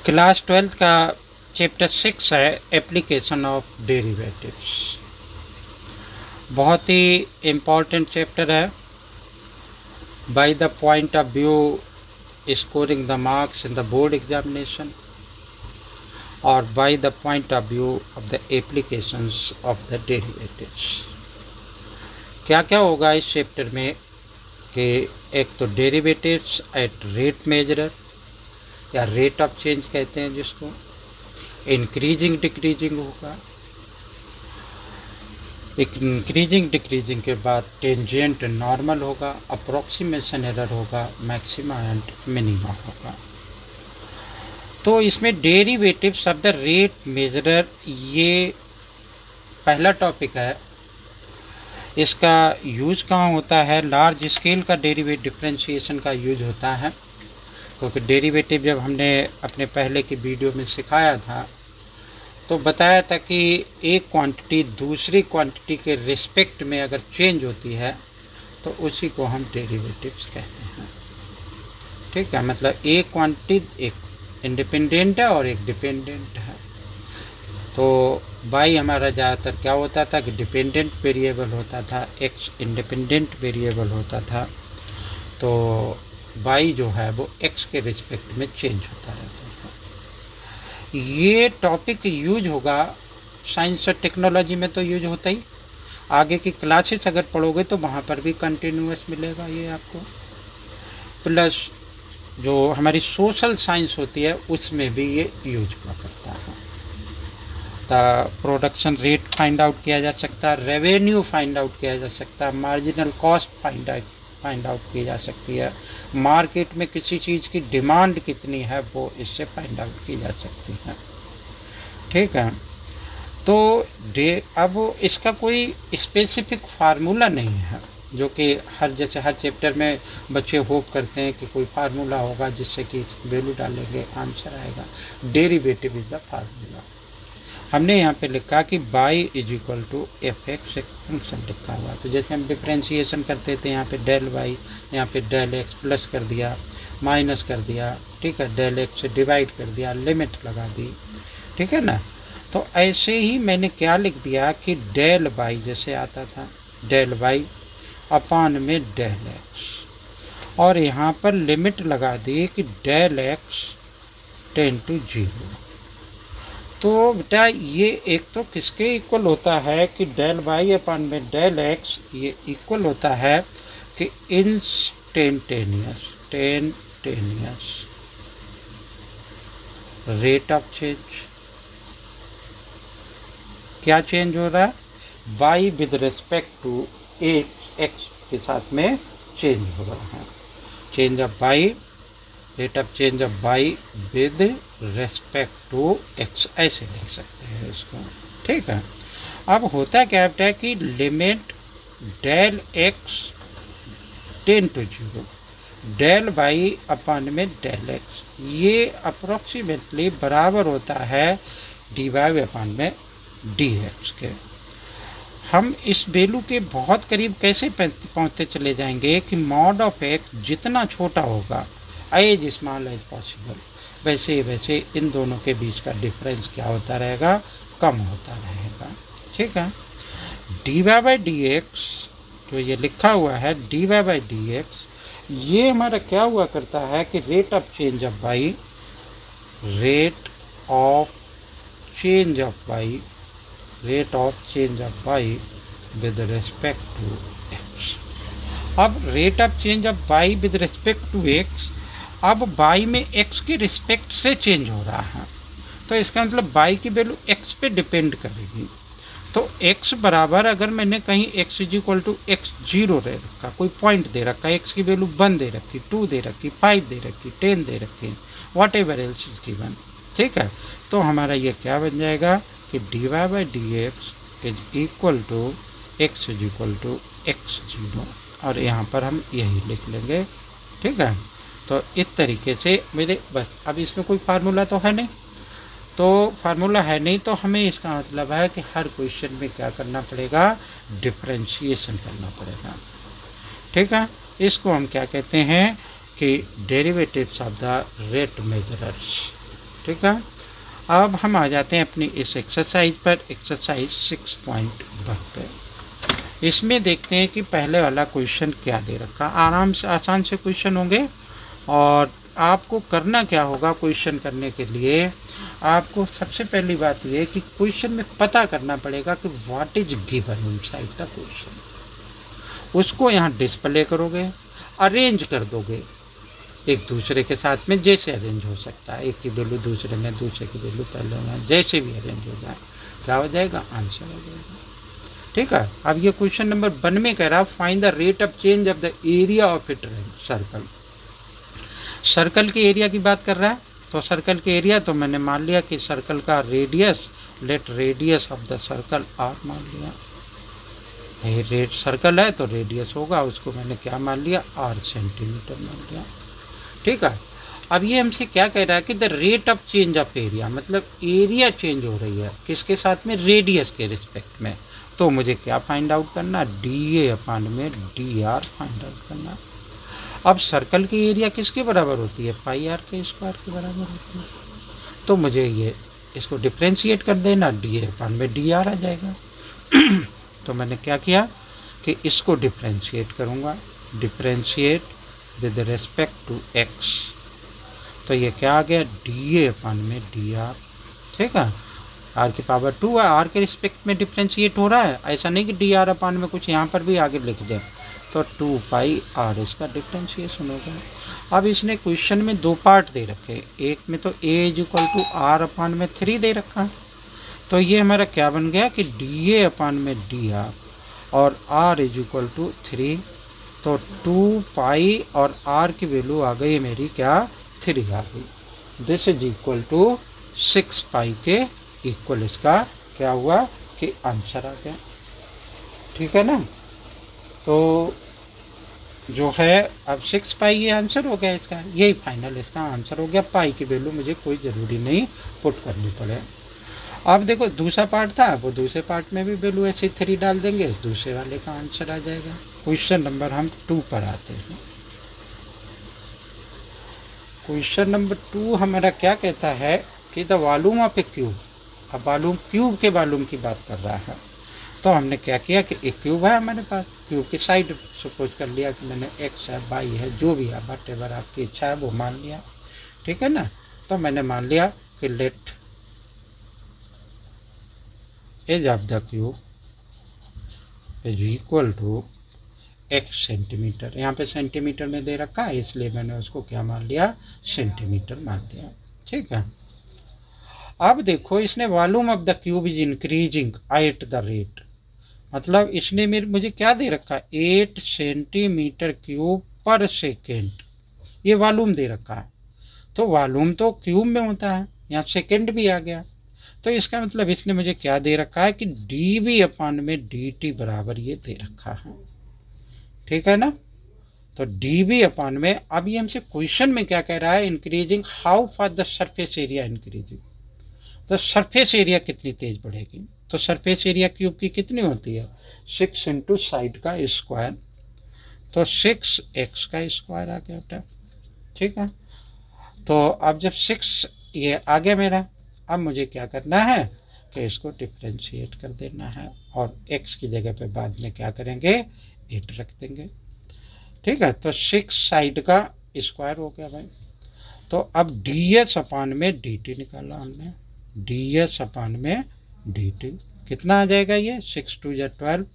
Class 12 का chapter 6 है application of derivatives. बहुत ही इम्पॉर्टेंट चैप्टर है। By the point of view scoring the marks in the board examination और by the point of view of the applications of the derivatives. क्या क्या होगा इस चैप्टर में कि एक तो डेरिवेटिव्स एट रेट मेजरर या रेट ऑफ चेंज कहते हैं जिसको, इंक्रीजिंग डिक्रीजिंग होगा, इंक्रीजिंग डिक्रीजिंग के बाद टेंजेंट नॉर्मल होगा, अप्रोक्सीमेशन एरर होगा, मैक्सिमा एंड मिनिमा होगा। तो इसमें डेरिवेटिव्स ऑफ द रेट मेजरर ये पहला टॉपिक है। इसका यूज कहाँ होता है? लार्ज स्केल का डेरिवेटिव डिफरेंशिएशन का यूज होता है, क्योंकि डेरिवेटिव जब हमने अपने पहले की वीडियो में सिखाया था तो बताया था कि एक क्वांटिटी दूसरी क्वांटिटी के रिस्पेक्ट में अगर चेंज होती है तो उसी को हम डेरिवेटिव्स कहते हैं। ठीक है, मतलब एक क्वांटिटी एक इंडिपेंडेंट है और एक डिपेंडेंट है। तो बाई हमारा ज़्यादातर क्या होता था कि डिपेंडेंट वेरिएबल होता था, एक्स इंडिपेंडेंट वेरिएबल होता था। तो बाई जो है वो एक्स के रिस्पेक्ट में चेंज होता रहता था। ये टॉपिक यूज होगा साइंस और टेक्नोलॉजी में, तो यूज होता ही। आगे की क्लासेस अगर पढ़ोगे तो वहाँ पर भी कंटिन्यूअस मिलेगा ये आपको। प्लस जो हमारी सोशल साइंस होती है उसमें भी ये यूज हुआ करता है। तो प्रोडक्शन रेट फाइंड आउट किया जा सकता है, रेवेन्यू फाइंड आउट किया जा सकता है, मार्जिनल कॉस्ट फाइंड आउट की जा सकती है, मार्केट में किसी चीज़ की डिमांड कितनी है वो इससे फाइंड आउट की जा सकती है। ठीक है, तो अब इसका कोई स्पेसिफिक फार्मूला नहीं है, जो कि जैसे हर चैप्टर में बच्चे होप करते हैं कि कोई फार्मूला होगा जिससे कि वैल्यू डालेंगे आंसर आएगा। Derivative is the formula. हमने यहाँ पे लिखा कि y is equal to f x, एक फंक्शन लिखा हुआ। तो जैसे हम डिफ्रेंशिएशन करते थे यहाँ पे डेल वाई, यहाँ पे डेल एक्स प्लस कर दिया, माइनस कर दिया, ठीक है, डेल एक्स से डिवाइड कर दिया, लिमिट लगा दी, ठीक है ना। तो ऐसे ही मैंने क्या लिख दिया कि डेल वाई जैसे आता था डेल वाई अपान में डेल एक्स, और यहाँ पर लिमिट लगा दी कि डेल एक्स टेन टू 0। तो बेटा ये एक तो किसके इक्वल होता है कि डेल वाई अपान में डेल एक्स, ये इक्वल होता है कि इंस्टेंटेनियस रेट ऑफ चेंज। क्या चेंज हो रहा है? Y with respect to x के साथ में चेंज हो रहा है। Change of y, rate of change of y with respect to x, ऐसे लिख सकते हैं इसको। ठीक है, अब होता क्या है कि limit del x tend to 0 del y upon में डेल एक्स, ये अप्रोक्सीमेटली बराबर होता है डी वाई अपान में डी एक्स के। हम इस वैल्यू के बहुत करीब कैसे पहुंचते चले जाएंगे कि मॉड ऑफ एक्स जितना छोटा होगा, एज स्मॉल एज पॉसिबल, वैसे वैसे इन दोनों के बीच का डिफरेंस क्या होता रहेगा? कम होता रहेगा। ठीक है, d y by d x जो ये लिखा हुआ है d y by d x, ये हमारा क्या हुआ करता है कि rate of change of y, rate of change of y, rate of change of y with respect to x. अब rate of change of y with respect to x, अब y में एक्स के रिस्पेक्ट से change हो रहा है, तो इसका मतलब वाई की वैल्यू एक्स पे डिपेंड करेगी। तो x बराबर, अगर मैंने कहीं x is equal to x 0 दे रखा, कोई पॉइंट दे रखा, x की वैल्यू 1 दे रखी, 2 दे रखी, 5 दे रखी, 10 दे रखी, whatever else is given. ठीक है, तो हमारा ये क्या बन जाएगा कि d y by d x is equal to x is equal to x 0, और यहाँ पर हम यही लिख लेंगे। ठीक है, तो इस तरीके से मेरे बस, अब इसमें कोई फार्मूला तो है नहीं, तो फार्मूला है नहीं, तो हमें इसका मतलब है कि हर क्वेश्चन में क्या करना पड़ेगा? डिफरेंशिएशन करना पड़ेगा। ठीक है, इसको हम क्या कहते हैं कि डेरिवेटिव्स ऑफ द रेट मेजरर्स। ठीक है। अब हम आ जाते हैं अपनी इस एक्सरसाइज पर, एक्सरसाइज 6.1 पे। इसमें देखते हैं कि पहले वाला क्वेश्चन क्या दे रखा। आराम से आसान से क्वेश्चन होंगे और आपको करना क्या होगा क्वेश्चन करने के लिए, आपको सबसे पहली बात यह कि क्वेश्चन में पता करना पड़ेगा कि what is given inside the question. उसको यहाँ डिस्प्ले करोगे, अरेंज कर दोगे एक दूसरे के साथ में, जैसे अरेंज हो सकता है, एक की वैल्यू दूसरे में, दूसरे की वैल्यू पहले में, जैसे भी अरेंज हो जाए क्या हो जाएगा, आंसर हो जाएगा। ठीक है। अब ये क्वेश्चन नंबर 1 में कह रहा find the rate of change of the area of it circle. Circle के एरिया की बात कर रहा है, तो सर्कल के एरिया तो मैंने मान लिया कि सर्कल का radius, let radius of the circle r मान लिया। रेड सर्कल है तो रेडियस होगा, उसको मैंने क्या मान लिया, आर सेंटीमीटर मान लिया। ठीक है। अब ये हमसे क्या कह रहा है कि the rate of change of area, मतलब एरिया चेंज हो रही है किसके साथ में, रेडियस के रिस्पेक्ट में। तो मुझे क्या फाइंड आउट करना, डी ए अपान में डी आर फाइंड आउट करना। अब सर्कल की एरिया किसके बराबर होती है, पाई आर के स्क्वायर के बराबर होती है। तो मुझे ये इसको डिफ्रेंशिएट कर देना, डी ए अपान में डी आर आ जाएगा। तो मैंने क्या किया कि इसको डिफ्रेंशिएट करूँगा, differentiate with respect to x. तो ये क्या आ गया, डी ए अपान में डी आर। ठीक है। आर की पावर 2 है, आर के रिस्पेक्ट में डिफ्रेंशिएट हो रहा है, ऐसा नहीं कि डी आर अपान में कुछ यहाँ पर भी आगे लिख दें। तो 2 पाई आर इसका डिफ्रेंशिएशन होगा। अब इसने क्वेश्चन में 2 पार्ट दे रखे, एक में तो ए is equal to are upon में 3 दे रखा है। तो ये हमारा क्या बन गया कि डी ए अपान में डी आर और आर इज इक्वल टू 3। तो 2 पाई और आर की वैल्यू आ गई मेरी क्या, 3 आ गई। दिस इज इक्वल टू 6 पाई के इक्वल इसका क्या हुआ कि आंसर आ गया। ठीक है ना। तो जो है अब 6 पाई ये आंसर हो गया इसका, यही फाइनल इसका आंसर हो गया। पाई की वैल्यू मुझे कोई ज़रूरी नहीं पुट करनी पड़े। अब देखो दूसरा पार्ट था, वो दूसरे पार्ट में भी वैल्यू ऐसे 3 डाल देंगे, दूसरे वाले का आंसर आ जाएगा। क्वेश्चन नंबर हम 2 पर आते हैं। क्वेश्चन नंबर 2 हमारा क्या कहता है कि the volume of A cube. अब वॉल्यूम, क्यूब के वॉल्यूम की बात कर रहा है। तो हमने क्या किया कि एक क्यूब है हमारे पास, क्यूब की साइड सपोज कर लिया कि मैंने एक्स है, वाई है, जो भी है, वट एवर आपकी इच्छा है वो मान लिया। ठीक है ना। तो मैंने मान लिया कि let edge of the cube is equal to x centimetre. यहाँ पे सेंटीमीटर में दे रखा है, इसलिए मैंने उसको क्या मान लिया, सेंटीमीटर मान लिया। ठीक है। अब देखो इसने volume of the cube is increasing at the rate, मतलब इसने मुझे क्या दे रखा है, 8 सेंटीमीटर क्यूब पर सेकेंड, ये वॉल्यूम दे रखा है। तो वॉल्यूम तो क्यूब में होता है, यहाँ सेकेंड भी आ गया। तो इसका मतलब इसने मुझे क्या दे रखा है कि डी वी अपान में डी टी बराबर ये दे रखा है। ठीक है ना। तो डी वी अपान में, अब ये हमसे क्वेश्चन में क्या कह रहा है, increasing how far the surface area increasing, तो सरफेस एरिया कितनी तेज बढ़ेगी। तो सरफेस एरिया क्यूब की कितनी होती है, 6 इंटू साइड का स्क्वायर, तो 6x का स्क्वायर आ गया बेटा। ठीक है। तो अब जब 6 ये आ गया मेरा, अब मुझे क्या करना है कि इसको डिफ्रेंशिएट कर देना है और x की जगह पे बाद में क्या करेंगे, 8 रख देंगे। ठीक है। तो 6 साइड का स्क्वायर हो गया भाई। तो अब डी एस अपान में डी टी निकाला हमने, डी एस अपान में डी टी कितना आ जाएगा, ये 6 2 या 12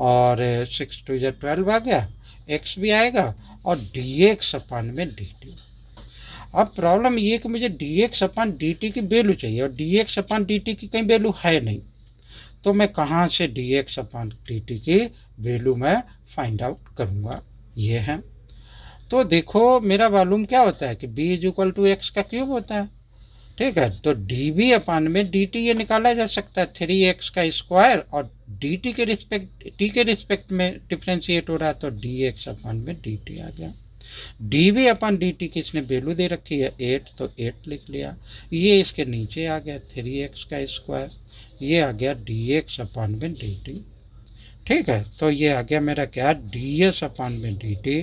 और 6 2 या 12 आ गया, x भी आएगा और डी एक्स अपान में डी टी। अब प्रॉब्लम ये कि मुझे डी एक्स अपान डी टी की वैल्यू चाहिए और डी एक्स अपान डी टी की कहीं वैल्यू है नहीं। तो मैं कहाँ से डी एक्स अपान डी टी की वैल्यू मैं फाइंड आउट करूँगा, ये है। तो देखो मेरा वॉल्यूम क्या होता है कि b is equal to x का क्यूब होता है। ठीक है। तो डी वी अपान में डी टी ये निकाला जा सकता है, 3x का स्क्वायर और डी टी के रिस्पेक्ट, टी के रिस्पेक्ट में डिफ्रेंशिएट हो रहा है, तो डी एक्स अपान में डी टी आ गया। D V upon D t की इसने वैल्यू दे रखी है 8, तो 8 लिख लिया। ये इसके नीचे आ गया 3x का स्क्वायर, ये आ गया डी एक्स अपान में डी टी। ठीक है। तो ये आ गया मेरा क्या, डी एस अपान में डी टी,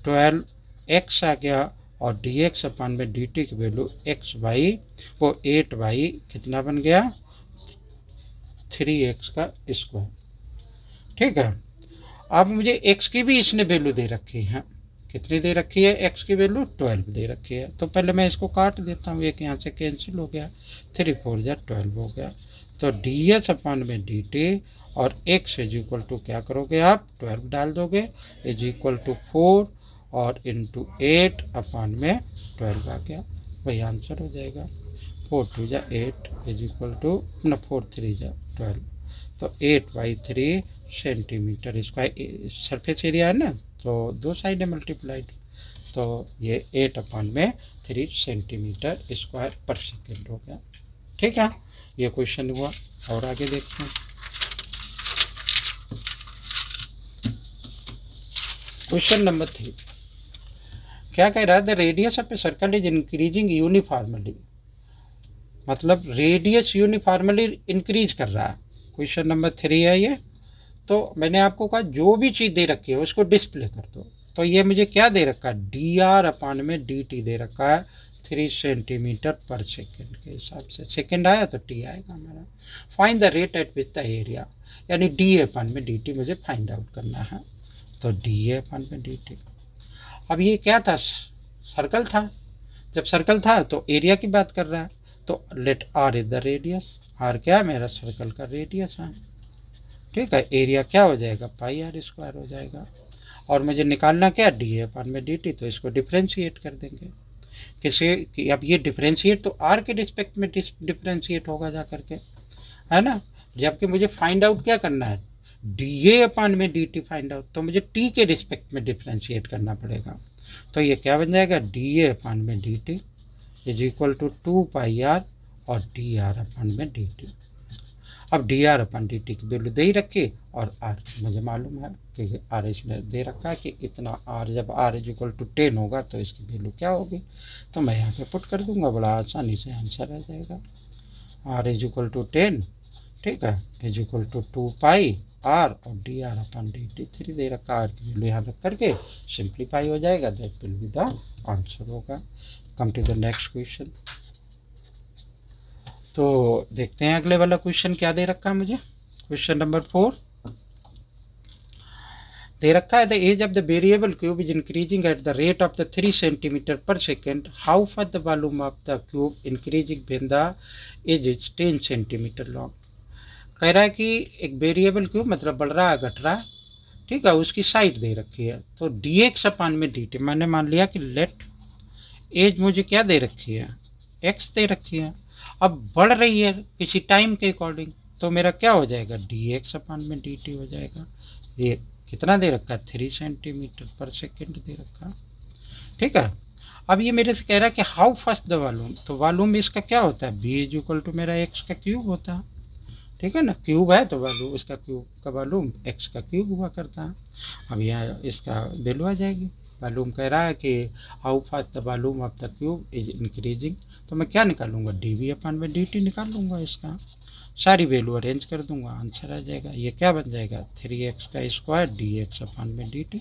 12x आ गया और डी एक्स अपन में डी टी की वैल्यू एक्स बाई वो 8 बाई कितना बन गया 3x का स्क्वायर। ठीक है, अब मुझे x की भी इसने वैल्यू दे रखी है, कितनी दे रखी है x की वैल्यू 12 दे रखी है। तो पहले मैं इसको काट देता हूँ, एक यहाँ से कैंसिल हो गया, 3 4 जा 12 हो गया। तो डी एस अपन में डी टी और x इज इक्वल टू क्या करोगे आप 12 डाल दोगे इज इक्वल टू 4 और इंटू 8 अपन में 12 आ गया, वही आंसर हो जाएगा। 4 2 जा 8 इज इक्वल टू अपना 4 3 जा 12। तो 8/3 सेंटीमीटर स्क्वायर सरफेस एरिया है ना, तो दो साइड है मल्टीप्लाइड, तो ये 8/3 सेंटीमीटर स्क्वायर पर सेकेंड हो गया। ठीक है, ये क्वेश्चन हुआ। और आगे देखते हैं क्वेश्चन नंबर 3। क्या कह रहा है, the radius of a circle is increasing uniformly, मतलब रेडियस यूनिफॉर्मली इंक्रीज कर रहा है। क्वेश्चन नंबर 3 है ये। तो मैंने आपको कहा जो भी चीज़ दे रखी है उसको डिस्प्ले कर दो। तो ये मुझे क्या दे रखा है, डी आर अपान में डी टी दे रखा है 3 सेंटीमीटर पर सेकेंड के हिसाब से, सेकेंड आया तो टी आएगा हमारा। Find the rate at which the area, यानी डी ए अपान में डी टी मुझे फाइंड आउट करना है। तो डी ए अपान में डी टी, अब ये क्या था, सर्कल था, जब सर्कल था तो एरिया की बात कर रहा है, तो let r is the radius, r क्या मेरा सर्कल का रेडियस है। ठीक है, एरिया क्या हो जाएगा पाई आर स्क्वायर हो जाएगा। और मुझे निकालना क्या डी ए अपान में डी टी, तो इसको डिफ्रेंशिएट कर देंगे किसी कि अब ये डिफ्रेंशिएट तो आर के रिस्पेक्ट में डिफ्रेंशिएट होगा जा करके, है ना, जबकि मुझे फाइंड आउट क्या करना है डी ए अपान में डी टी फाइंड आउट, तो मुझे टी के रिस्पेक्ट में डिफ्रेंशिएट करना पड़ेगा। तो ये क्या बन जाएगा डी ए अपान में d t is equal to 2πr और डी आर अपान में डी टी। अब d r upon d t की वैल्यू दे ही रखी, और आर मुझे मालूम है कि आर इसमें दे रखा है कि इतना आर, जब आर इज इक्वल टू 10 होगा तो इसकी वैल्यू क्या होगी, तो मैं यहाँ पे पुट कर दूंगा, बड़ा आसानी से आंसर आ जाएगा। आर इज इक्वल टू 10, ठीक है, इज इक्वल टू 2π आर और d r upon d T 3 दे रखा, आर की वैल्यू यहाँ रख करके सिंप्लीफाई हो जाएगा, that will be the answer होगा। Come to the next question. तो देखते हैं अगले वाला क्वेश्चन क्या दे रखा है मुझे। क्वेश्चन नंबर 4 दे रखा है, the edge of the variable cube is increasing at the rate of the 3 centimetre per second, how far the volume of the cube increasing when the edge is 10 centimetre long. कह रहा है कि एक variable cube मतलब बढ़ रहा है घट रहा है, ठीक है, उसकी साइड दे रखी है, तो डी एक्स अपान में डी टी, मैंने मान लिया कि लेट एज मुझे क्या दे रखी है एक्स दे रखी है, अब बढ़ रही है किसी टाइम के अकॉर्डिंग, तो मेरा क्या हो जाएगा डी एक्स अपान में डी टी हो जाएगा। ये कितना दे रखा है 3 सेंटीमीटर पर सेकेंड दे रखा, ठीक है। अब ये मेरे से कह रहा है कि हाउ फास्ट द वॉल्यूम, तो वॉल्यूम इसका क्या होता है बी इज इक्वल टू मेरा एक्स का क्यूब होता है, ठीक है ना, क्यूब है तो वॉल्यूम इसका क्यूब का वॉल्यूम एक्स का क्यूब हुआ करता है। अब यहाँ इसका वैल्यू आ जाएगी, वॉल्यूम कह रहा है कि how fast the volume of the cube is increasing, तो मैं क्या निकालूंगा डी वी अपान में डी टी निकाल लूँगा, इसका सारी वैल्यू अरेंज कर दूंगा, आंसर आ जाएगा। ये क्या बन जाएगा 3x का स्क्वायर डी एक्स अपान में डी टी,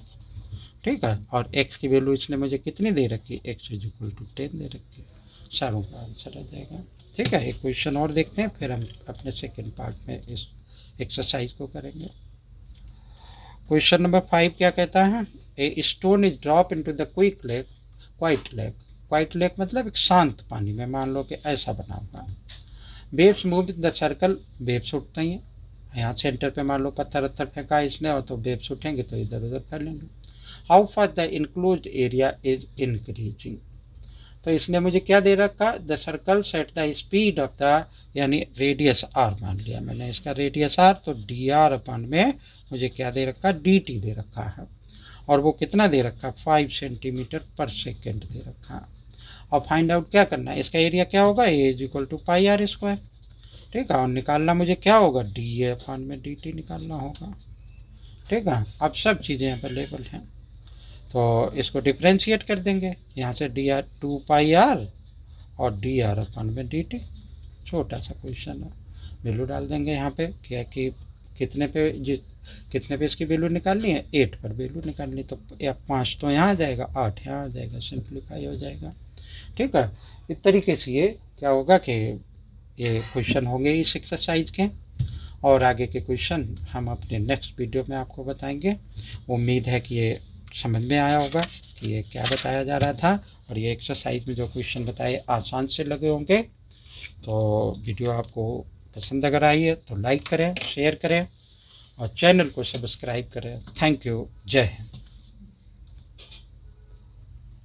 ठीक है, और x की वैल्यू इसने मुझे कितनी दे रखी x इज इक्वल टू 10 दे रखी है, चारों का आंसर आ जाएगा। ठीक है, एक क्वेश्चन और देखते हैं, फिर हम अपने सेकेंड पार्ट में इस एक्सरसाइज को करेंगे। क्वेश्चन नंबर 5 क्या कहता है, a stone is drop into the quick lake, quite lake, quite lake मतलब एक शांत पानी में, मान लो कि ऐसा बना हुआ है, waves move the circle, waves उठते हैं, यहाँ सेंटर पे मान लो पत्थर वत्थर फेंका इसने, और तो वेव्स उठेंगे तो इधर उधर फैलेंगे। How far the enclosed area is increasing, तो इसने मुझे क्या दे रखा, the circle set the speed of the, यानी रेडियस आर मान लिया मैंने इसका रेडियस आर, तो डी आर अपान में मुझे क्या दे रखा डी टी दे रखा है, और वो कितना दे रखा 5 सेंटीमीटर पर सेकेंड दे रखा है। और फाइंड आउट क्या करना है, इसका एरिया क्या होगा A is equal to pi R square, ठीक है, और निकालना मुझे क्या होगा डी ए अपान में डी टी निकालना होगा, ठीक है। अब सब चीज़ें अवेलेबल हैं, तो इसको डिफ्रेंशिएट कर देंगे, यहाँ से डी आर 2πr और डी आर अपान में डी टी, छोटा सा क्वेश्चन है, वैल्यू डाल देंगे यहाँ पे क्या कि कितने पे कितने पे इसकी वैल्यू निकालनी है, 8 पर वैल्यू निकालनी, तो 5 तो यहाँ आ जाएगा, 8 यहाँ आ जाएगा, सिंप्लीफाई हो जाएगा। ठीक है, इस तरीके से ये क्या होगा कि ये क्वेश्चन होंगे इस एक्सरसाइज के, और आगे के क्वेश्चन हम अपने नेक्स्ट वीडियो में आपको बताएंगे। उम्मीद है कि ये समझ में आया होगा कि ये क्या बताया जा रहा था, और ये एक्सरसाइज में जो क्वेश्चन बताए आसान से लगे होंगे। तो वीडियो आपको पसंद अगर आई है तो लाइक करें, शेयर करें और चैनल को सब्सक्राइब करें। Thank you. जय हिंद।